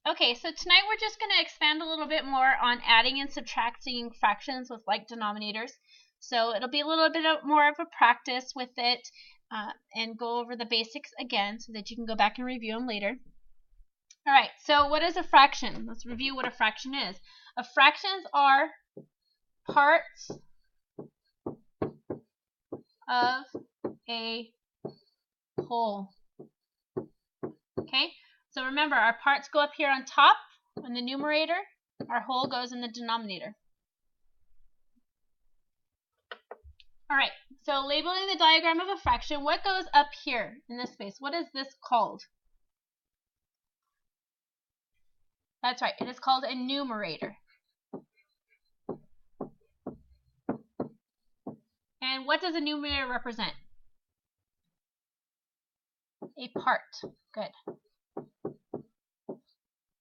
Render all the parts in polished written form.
Okay, so tonight we're just going to expand a little bit more on adding and subtracting fractions with like denominators. So it'll be a little bit more of a practice with it and go over the basics again so that you can go back and review them later. All right, so what is a fraction? Let's review what a fraction is. Fractions are parts of a whole. Okay, so remember our parts go up here on top in the numerator, our whole goes in the denominator. All right, so labeling the diagram of a fraction, what goes up here in this space? What is this called? That's right, it is called a numerator. And what does a numerator represent? A part. Good.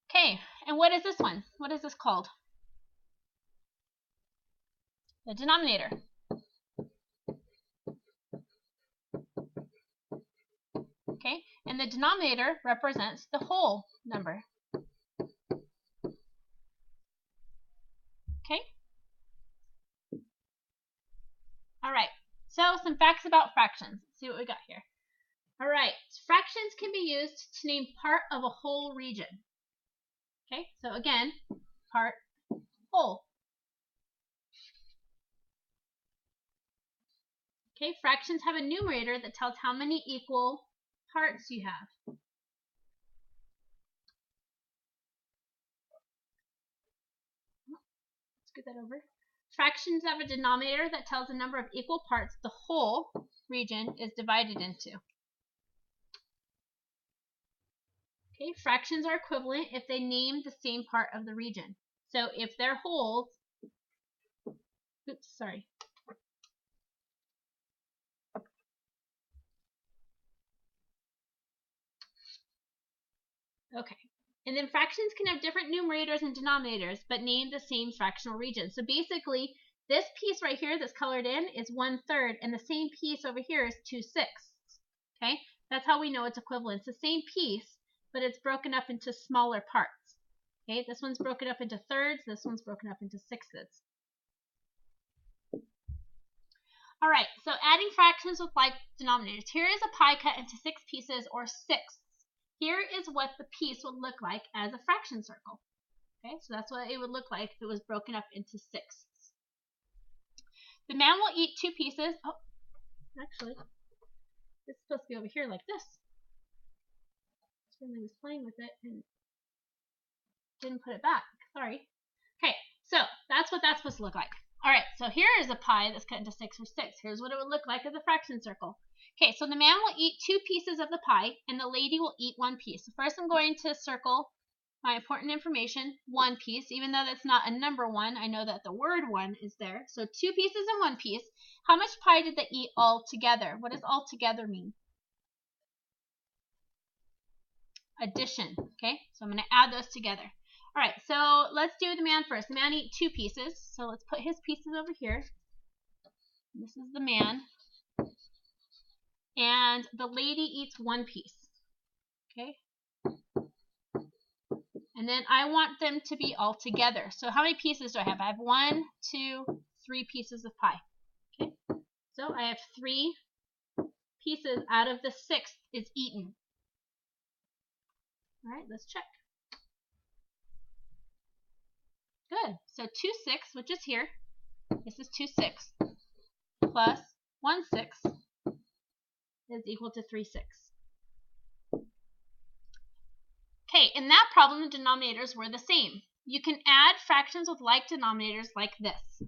Okay, and what is this one? What is this called? The denominator. Okay, and the denominator represents the whole number. Okay? All right, so some facts about fractions. Let's see what we got here. All right, fractions can be used to name part of a whole region. Okay, so again, part, whole. Okay, fractions have a numerator that tells how many equal parts you have. Let's get that over. Fractions have a denominator that tells the number of equal parts the whole region is divided into. Okay, fractions are equivalent if they name the same part of the region. So if they're wholes, Okay, and then fractions can have different numerators and denominators, but name the same fractional region. So basically, this piece right here that's colored in is 1/3, and the same piece over here is 2/6. Okay, that's how we know it's equivalent. It's the same piece, but it's broken up into smaller parts. Okay, this one's broken up into thirds, this one's broken up into sixths. All right, so adding fractions with like denominators. Here is a pie cut into 6 pieces or sixths. Here is what the piece would look like as a fraction circle. Okay, so that's what it would look like if it was broken up into sixths. The man will eat 2 pieces. Oh, actually, this is supposed to be over here like this. Stanley was playing with it and didn't put it back. Sorry. Okay, so that's what that's supposed to look like. All right, so here is a pie that's cut into 6 or 6. Here's what it would look like as a fraction circle. Okay, so the man will eat 2 pieces of the pie, and the lady will eat 1 piece. So first I'm going to circle my important information, 1 piece. Even though that's not a number 1, I know that the word 1 is there. So 2 pieces and 1 piece. How much pie did they eat all together? What does all together mean? Addition, okay? So I'm going to add those together. All right, so let's do the man first. The man ate 2 pieces, so let's put his pieces over here. This is the man. And the lady eats 1 piece, okay? And then I want them to be all together. So how many pieces do I have? I have 1, 2, 3 pieces of pie, okay? So I have 3 pieces out of the 6th is eaten. All right, let's check. Good. So 2/6, which is here, this is 2/6, plus 1/6 is equal to 3/6. Okay, in that problem, the denominators were the same. You can add fractions with like denominators like this.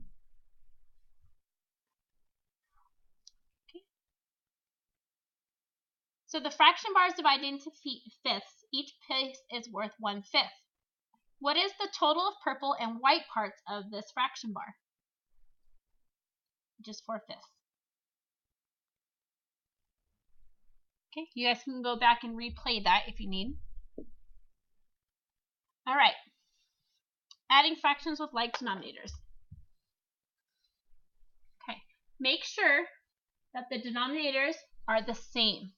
Okay. So the fraction bar is divided into fifths. Each piece is worth 1/5. What is the total of purple and white parts of this fraction bar? Just 4/5. Okay, you guys can go back and replay that if you need. All right, adding fractions with like denominators. Okay, make sure that the denominators are the same.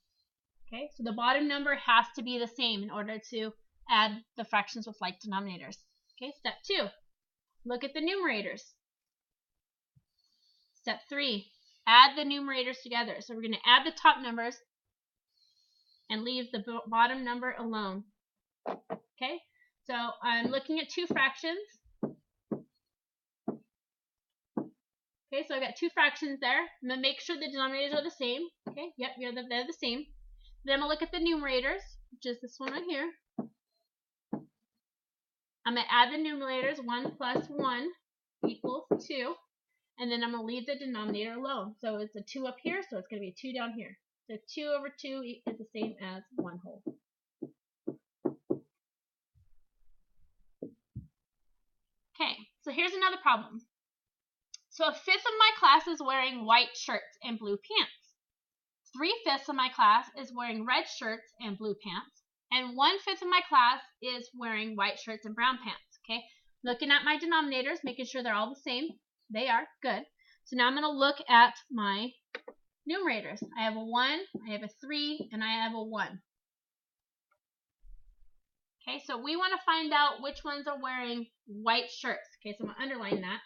Okay, so the bottom number has to be the same in order to add the fractions with like denominators. Okay, step 2, look at the numerators. Step 3, add the numerators together. So we're going to add the top numbers and leave the bottom number alone. Okay, so I'm looking at 2 fractions. Okay, so I've got 2 fractions there. I'm going to make sure the denominators are the same. Okay, yep, they're the same. Then I'm going to look at the numerators, which is this one right here. I'm going to add the numerators. 1 plus 1 equals 2. And then I'm going to leave the denominator alone. So it's a 2 up here, so it's going to be a 2 down here. So 2 over 2 is the same as 1 whole. Okay, so here's another problem. So a fifth of my class is wearing white shirts and blue pants. 3/5 of my class is wearing red shirts and blue pants. And 1/5 of my class is wearing white shirts and brown pants. Okay, looking at my denominators, making sure they're all the same. They are, good. So now I'm going to look at my numerators. I have a 1, I have a 3, and I have a 1. Okay, so we want to find out which ones are wearing white shirts. Okay, so I'm going to underline that.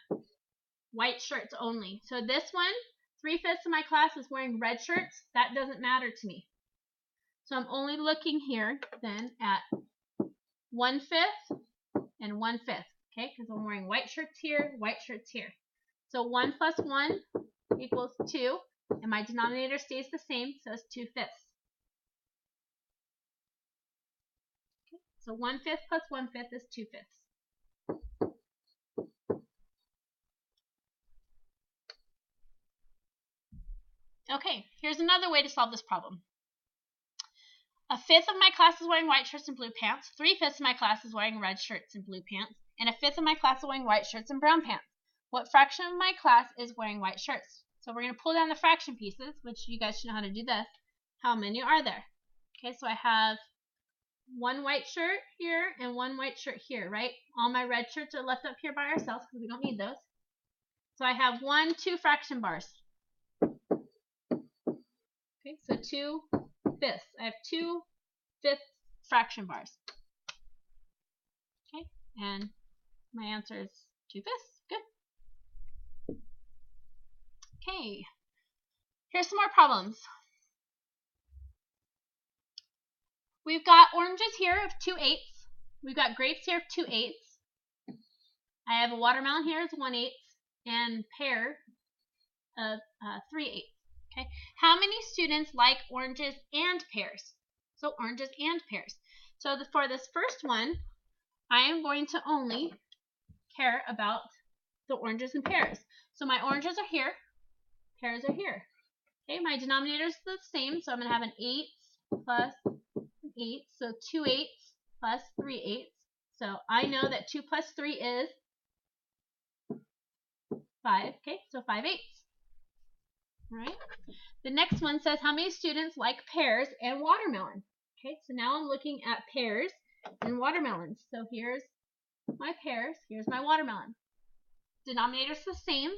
White shirts only. So this one, 3/5 of my class is wearing red shirts. That doesn't matter to me. So I'm only looking here then at 1/5 and 1/5. Okay, because I'm wearing white shirts here, white shirts here. So 1 plus 1 equals 2, and my denominator stays the same, so it's 2/5. Okay, so 1/5 plus 1/5 is 2/5. Okay, here's another way to solve this problem. A fifth of my class is wearing white shirts and blue pants. 3/5 of my class is wearing red shirts and blue pants. And a fifth of my class is wearing white shirts and brown pants. What fraction of my class is wearing white shirts? So we're going to pull down the fraction pieces, which you guys should know how to do this. How many are there? Okay, so I have 1 white shirt here and 1 white shirt here, right? All my red shirts are left up here by ourselves because we don't need those. So I have 2 fraction bars. Okay, so 2/5. I have 2/5 fraction bars. Okay, and my answer is 2/5. Good. Okay, here's some more problems. We've got oranges here of 2/8. We've got grapes here of 2/8. I have a watermelon here as 1/8, and pear of 3/8. Okay, how many students like oranges and pears? So oranges and pears. So for this first one, I am going to only care about the oranges and pears. So my oranges are here, pears are here. Okay, my denominator is the same, so I'm going to have an 8 plus 8, so 2/8 plus 3/8. So I know that 2 plus 3 is 5. Okay, so 5/8. All right. The next one says how many students like pears and watermelon. Okay, so now I'm looking at pears and watermelons. So here's my pears, here's my watermelon. Denominator's the same.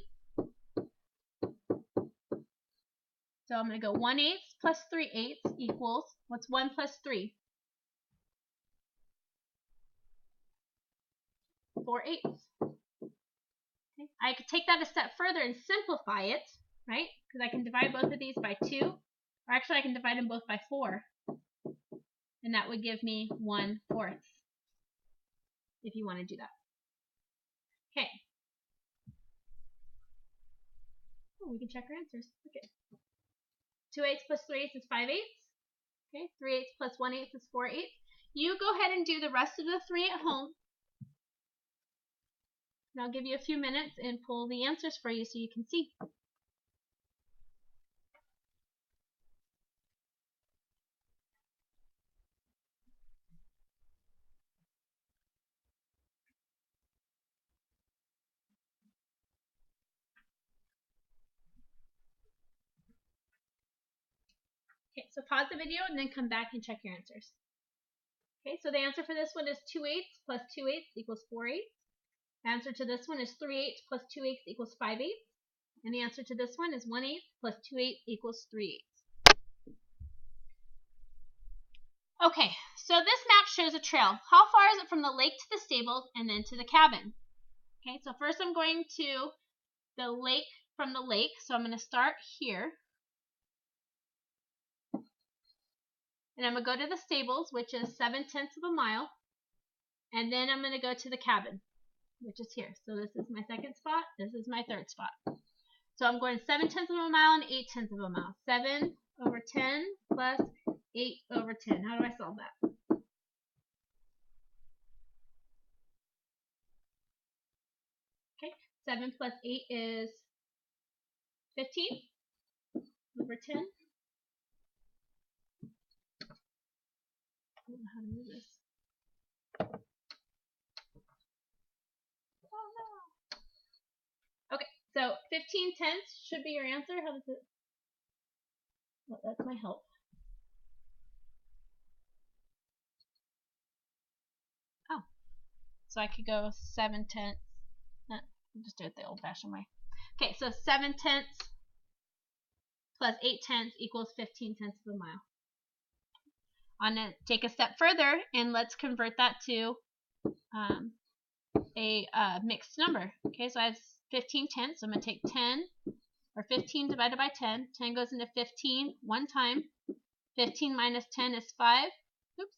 So I'm going to go 1/8 plus 3/8 equals, what's 1 plus 3? 4/8. Okay. I could take that a step further and simplify it, right? Because I can divide both of these by 2, or actually I can divide them both by 4, and that would give me 1/4, if you want to do that. Okay. Oh, we can check our answers. Okay. 2/8 plus 3/8 is 5/8. Okay, 3/8 plus 1/8 is 4/8. You go ahead and do the rest of the 3 at home. And I'll give you a few minutes and pull the answers for you so you can see. Okay, so pause the video and then come back and check your answers. Okay, so the answer for this one is 2/8 plus 2/8 equals 4/8. The answer to this one is 3/8 plus 2/8 equals 5/8. And the answer to this one is 1/8 plus 2/8 equals 3/8. Okay, so this map shows a trail. How far is it from the lake to the stables and then to the cabin? Okay, so first I'm going to the lake from the lake. So I'm going to start here. And I'm going to go to the stables, which is 7/10 of a mile. And then I'm going to go to the cabin, which is here. So this is my second spot. This is my third spot. So I'm going 7/10 of a mile and 8/10 of a mile. 7/10 plus 8/10. How do I solve that? Okay, 7 plus 8 is 15 over 10. I don't know how to move this. Oh no. Okay, so 15/10 should be your answer. How does it? Well, that's my help. Oh, so I could go 7/10. I'll just do it the old-fashioned way. Okay, so 7/10 plus 8/10 equals 15/10 of a mile. I'm going to take a step further and let's convert that to a mixed number. Okay, so I have 15/10, so I'm going to take 10, or 15 divided by 10. 10 goes into 15 one time. 15 minus 10 is 5. Oops.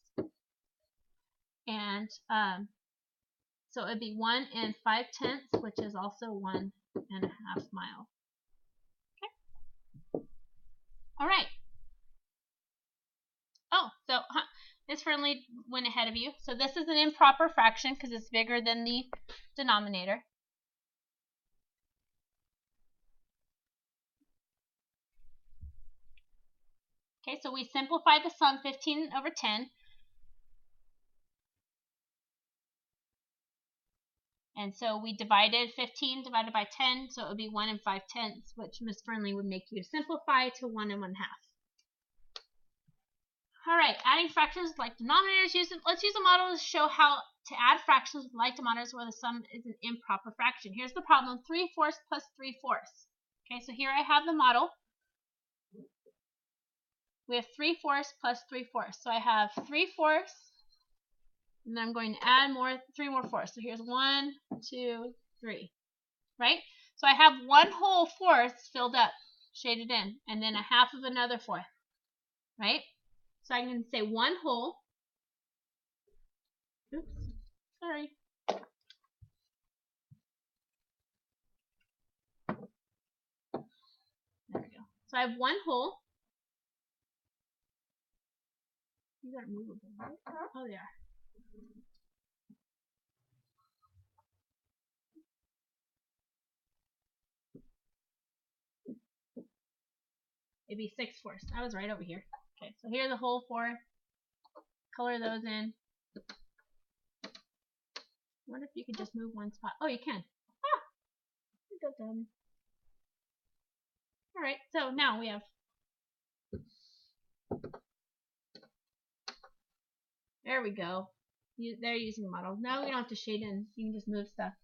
And so it would be 1 5/10, which is also 1.5 miles. Okay. All right. Oh, so this friendly went ahead of you. So this is an improper fraction because it's bigger than the denominator. Okay, so we simplify the sum 15/10. And so we divided 15 divided by 10, so it would be 1 5/10, which Miss Fernley would make you simplify to 1 1/2. All right, adding fractions with like denominators. Let's use a model to show how to add fractions with like denominators where the sum is an improper fraction. Here's the problem: 3/4 plus 3/4. Okay, so here I have the model. We have 3/4 plus 3/4. So I have 3/4, and then I'm going to add 3 more fourths. So here's 1, 2, 3, right? So I have 1 whole fourth filled up, shaded in, and then a half of another fourth, right? So I'm going to say 1 whole. Oops, sorry. There we go. So I have 1 whole. These aren't movable, right? Oh, they are. It'd be 6/4. I was right over here. Okay, so here's the whole fourth. Color those in. I wonder if you could just move one spot. Oh, you can. Ah! You got done. Alright, so now we have there we go. They're using the model. Now we don't have to shade in. You can just move stuff.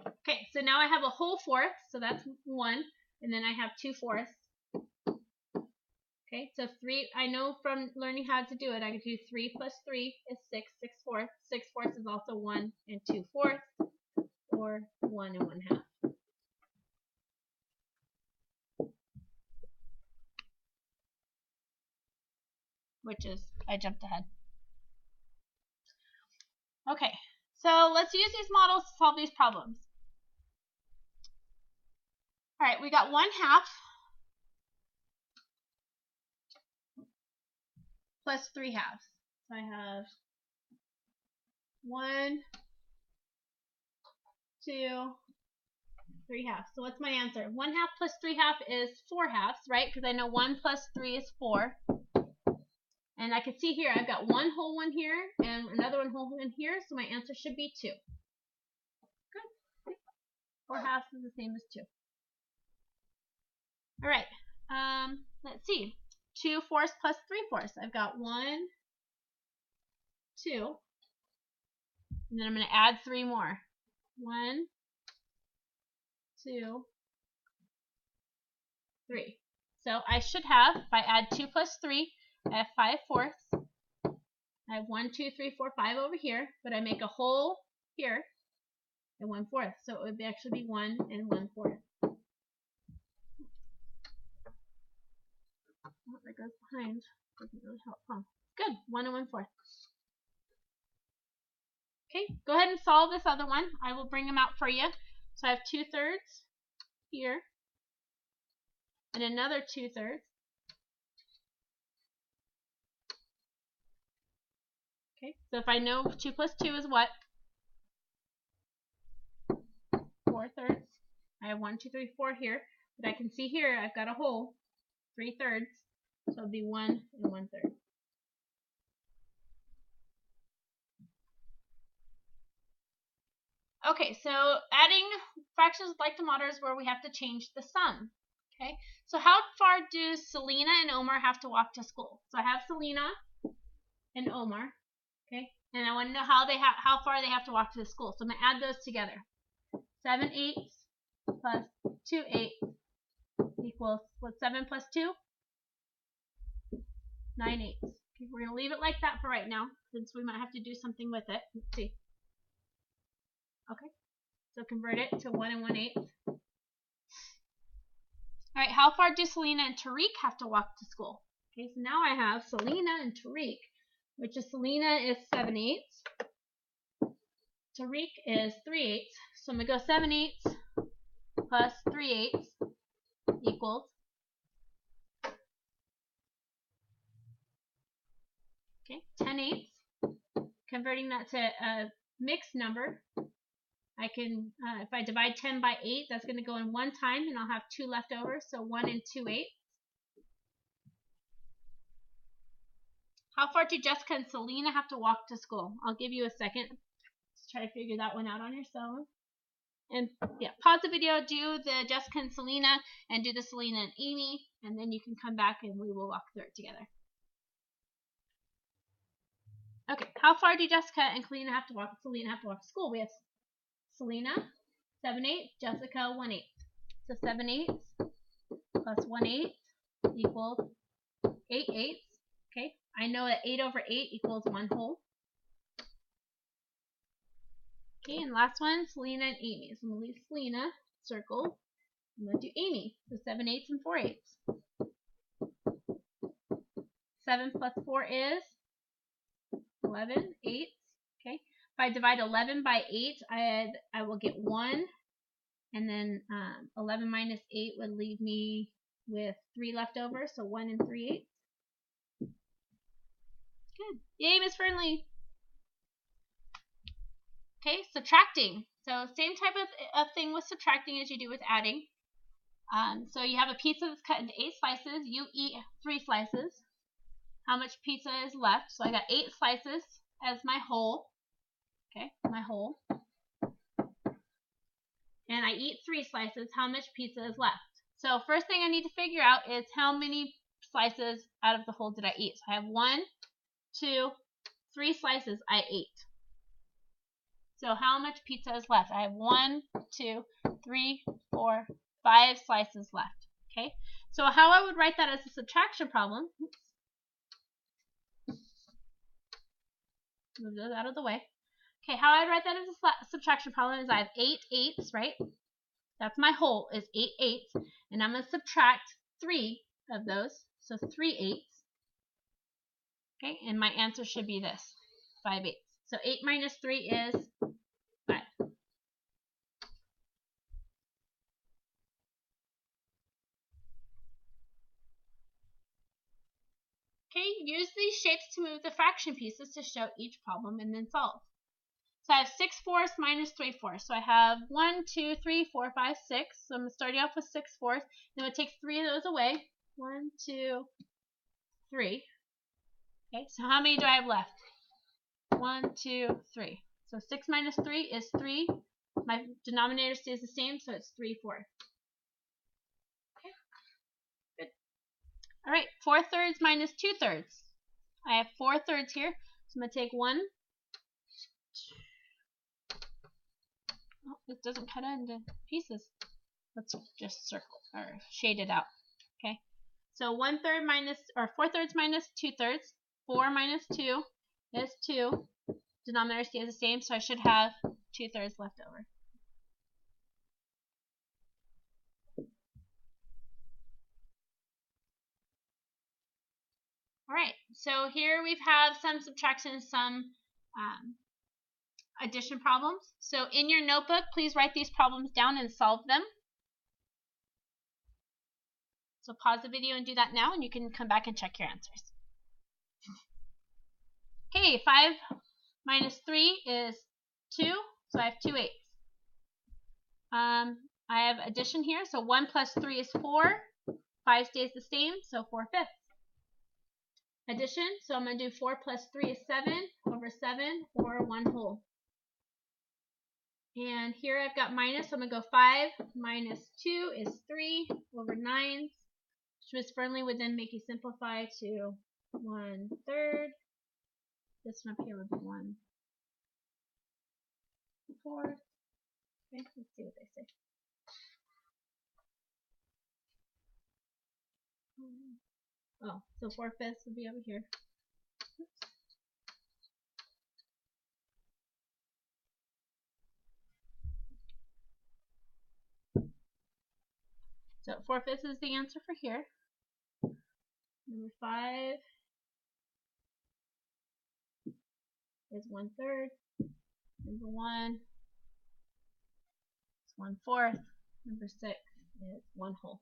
Okay, so now I have a whole fourth, so that's 1, and then I have 2/4. Okay, so 3, I know from learning how to do it, I can do 3 plus 3 is 6, 6/4. 6/4 is also 1 2/4, or 1 1/2. Which is, I jumped ahead. Okay, so let's use these models to solve these problems. All right, we got 1/2 plus 3/2. So I have 1, 2, 3/2. So what's my answer? 1/2 plus 3/2 is 4/2, right? Because I know 1 plus 3 is 4. And I can see here, I've got 1 whole one here and another 1 whole one here, so my answer should be 2. Good. 4/2 is the same as 2. All right, let's see. 2/4 plus 3/4. I've got 1, 2, and then I'm going to add 3 more. 1, 2, 3. So I should have, if I add 2 plus 3, I have 5/4. I have 1, 2, 3, 4, 5 over here, but I make a hole here and 1/4. So it would actually be 1 and 1/4. Oh, that goes behind. Doesn't really help, huh? Good. 1 and 1/4. Okay, go ahead and solve this other one. I will bring them out for you. So I have 2/3 here and another 2/3. Okay, so if I know 2 plus 2 is what? 4/3. I have 1, 2, 3, 4 here, but I can see here I've got a hole, 3/3, so it'll be 1 and 1/3. Okay, so adding fractions with like denominators where we have to change the sum. Okay, so how far do Selena and Omar have to walk to school? So I have Selena and Omar, okay, and I want to know how far they have to walk to the school. So I'm going to add those together. 7/8 plus 2/8 equals, what's 7 plus 2? 9/8. Okay, we're going to leave it like that for right now, since we might have to do something with it. Let's see. Okay, so convert it to 1 and 1/8. All right, how far do Selena and Tariq have to walk to school? Okay, so now I have Selena and Tariq, which is Selena is 7/8. Tariq is 3/8. So I'm going to go 7/8 plus 3/8 equals, okay, 10/8. Converting that to a mixed number, I can, if I divide 10 by 8, that's going to go in one time, and I'll have 2 left over, so 1 and 2/8. How far do Jessica and Selena have to walk to school? I'll give you a second. Let's try to figure that one out on your phone. And yeah, pause the video, do the Jessica and Selena, and do the Selena and Amy, and then you can come back and we will walk through it together. Okay, how far do Jessica and Selena have to walk to school? We have Selena 7/8, Jessica 1/8. So 7/8 plus 1/8 equals 8/8. Okay, I know that 8 over 8 equals 1 whole. Okay, and last one, Selena and Amy. So I'm going to leave Selena circled. I'm going to do Amy. So 7/8 and 4/8. 7 plus 4 is 11/8. Okay, if I divide 11 by 8, I will get 1. And then 11 minus 8 would leave me with 3 left over. So 1 and 3/8. Good. Yay, Miss Fernley. Okay, subtracting. So same type of thing with subtracting as you do with adding. So you have a pizza that's cut into 8 slices. You eat 3 slices. How much pizza is left? So I got 8 slices as my whole. Okay, my whole. And I eat 3 slices. How much pizza is left? So first thing I need to figure out is how many slices out of the whole did I eat. So I have 1, 2, 3 slices I ate. So how much pizza is left? I have 1, 2, 3, 4, 5 slices left. Okay, so how I would write that as a subtraction problem. Move those out of the way. Okay, how I'd write that as a subtraction problem is I have 8 eighths, right? That's my whole, is 8 eighths. And I'm going to subtract 3 of those, so 3/8. Okay, and my answer should be this, 5/8. So 8 minus 3 is 5. Okay, use these shapes to move the fraction pieces to show each problem and then solve. So I have 6/4 minus 3/4. So I have 1, 2, 3, 4, 5, 6. So I'm going to start off with 6/4. Then I'm going to take 3 of those away. 1, 2, 3. Okay, so how many do I have left? 1, 2, 3. So 6 minus 3 is 3. My denominator stays the same, so it's 3/4. Okay, good. All right, 4/3 minus 2/3. I have 4/3 here, so I'm going to take 1. Oh, it doesn't cut into pieces. Let's just circle or shade it out. Okay, So 1/3 minus, or 4/3 minus 2/3. 4 minus 2 is 2. Denominator stays the same, so I should have 2/3 left over. All right, so here we have some subtraction, some addition problems. So in your notebook, please write these problems down and solve them. So pause the video and do that now, and you can come back and check your answers. Okay, 5 minus 3 is 2, so I have 2/8. I have addition here, so 1 plus 3 is 4. 5 stays the same, so 4/5. Addition, so I'm going to do 4 plus 3 is 7 over 7, or 1 whole. And here I've got minus, so I'm going to go 5 minus 2 is 3 over 9, which was firmly within making simplify to 1/3. This one up here would be 1/4. Okay, let's see what they say. Oh, so 4/5 would be over here. Oops. So 4/5 is the answer for here. Number 5 is 1/3. Number 1 is 1/4. Number 6 is 1 whole.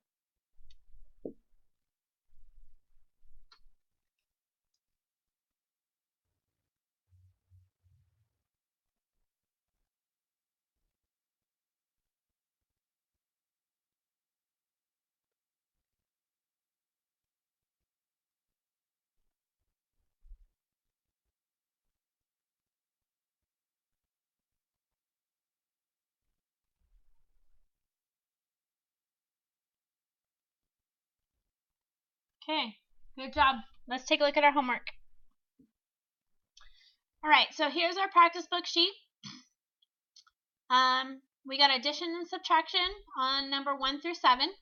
Okay, good job. Let's take a look at our homework. All right, so here's our practice book sheet. We got addition and subtraction on number 1 through 7.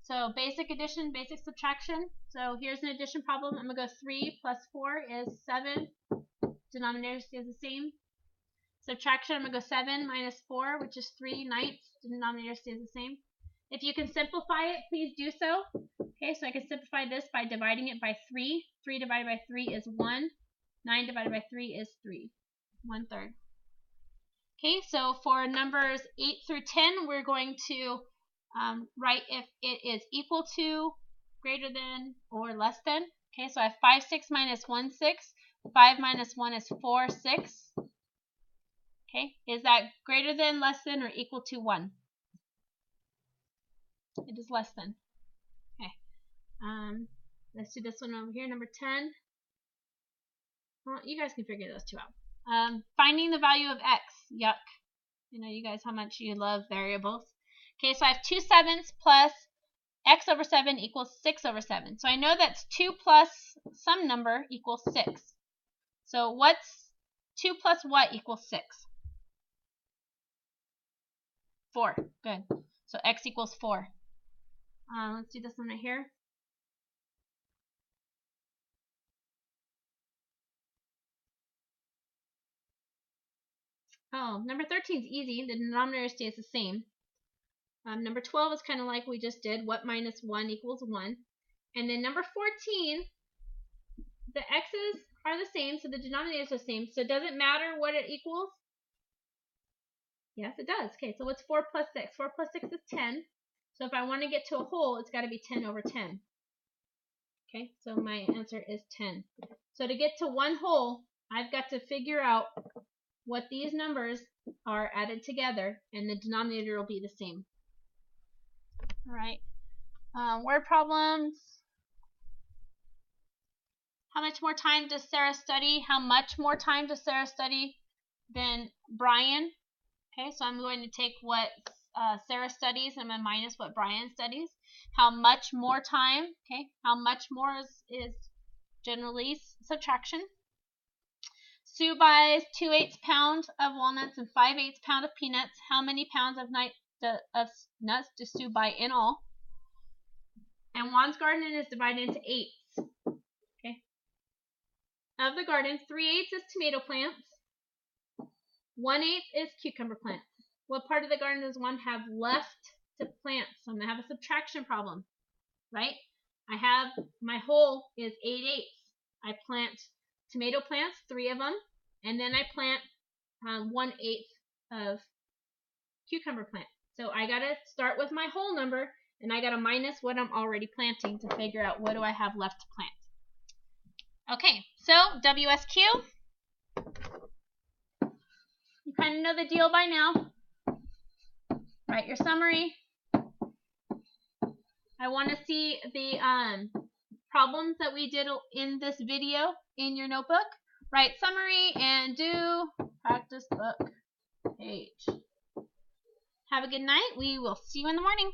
So basic addition, basic subtraction. So here's an addition problem. I'm going to go 3 plus 4 is 7. Denominator stays the same. Subtraction, I'm going to go 7 minus 4, which is 3/9. Denominator stays the same. If you can simplify it, please do so. Okay, so I can simplify this by dividing it by 3. 3 divided by 3 is 1. 9 divided by 3 is 3. 1/3. Okay, so for numbers 8 through 10, we're going to write if it is equal to, greater than, or less than. Okay, so I have 5, 6 minus 1, 6. 5 minus 1 is 4, 6. Okay, is that greater than, less than, or equal to 1? It is less than. Okay, let's do this one over here, number 10. Well, you guys can figure those two out. Finding the value of x. Yuck. You know, you guys, how much you love variables. Okay, so I have 2/7 plus x over 7 equals 6 over 7. So I know that's 2 plus some number equals 6. So what's 2 plus what equals 6? 4. Good. So x equals 4. Let's do this one right here. Oh, number 13 is easy. The denominator stays the same. Number 12 is kind of like we just did. What minus 1 equals 1. And then number 14, the x's are the same, so the denominator is the same. So does it matter what it equals? Yes, it does. Okay, so what's 4 plus 6? 4 plus 6 is 10. So if I want to get to a whole, it's got to be 10 over 10. Okay, so my answer is 10. So to get to 1 whole, I've got to figure out what these numbers are added together, and the denominator will be the same. All right. Word problems. How much more time does Sarah study? How much more time does Sarah study than Brian? Okay, so I'm going to take what Sarah studies and I'm going to minus what Brian studies. How much more time? Okay, how much more is generally subtraction. Sue buys 2/8 pounds of walnuts and 5/8 pounds of peanuts. How many pounds of nuts does Sue buy in all? And Juan's garden is divided into 8ths. Okay. Of the garden, 3/8 is tomato plants. 1/8 is cucumber plants. What part of the garden does Juan have left to plant? So I'm going to have a subtraction problem, right? I have, my whole is 8/8. I plant tomato plants, 3 of them, and then I plant 1/8 of cucumber plants. So I got to start with my whole number, and I got to minus what I'm already planting to figure out what do I have left to plant. Okay, so WSQ. You kind of know the deal by now. Write your summary. I want to see the problems that we did in this video in your notebook. Write summary and do practice book page. Have a good night. We will see you in the morning.